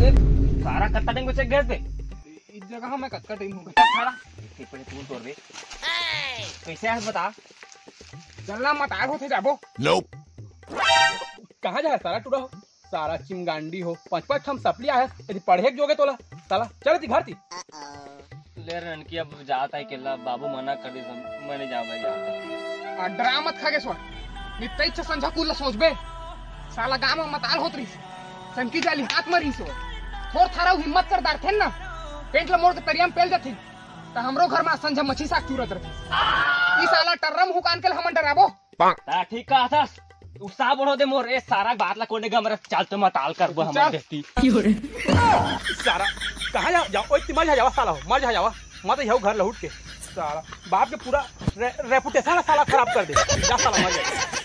सारा कत्ता टाइम को चेक गए थे इस जगह मैं कत्ता टाइम हूँ सारा पहले तू तोड़ दे कैसे है बता। चलना मत आग होते जाबो Nope. कहाँ जाए सारा टूरा हो सारा चिमगांडी हो 5-5 हम सपलिया है यदि पढ़े जोगे तोला साला चल थी घर थी ले रनकी अब जाता है केला बाबू मना कर दे मैंने जा भाई जाता डरा मत खा के स्वर नित्य इच्छा संझा कुल सोच बे साला गांव में मताल होत रही संकी जाली हाथ मरी सो थोड़ थारा हिम्मत कर दार थे ना पेंट ला मोड़ के तरिया में पेल जाती तो हमरो घर में संझा मच्छी साग चूरत रहती ई साला टर्रम हुकान के हम डराबो ता ठीक कहा था उत्साह बढ़ो दे मोर ए सारा बात ला कोने गमर चलते मताल कर वो हम देखती सारा कहाँ जाओ ओए तिमल जा जावा साला हो मर जा जावा मत जाओ घर लौट के साला बाप के पूरा रेपुटेशन साला खराब कर दे जा साला मर जा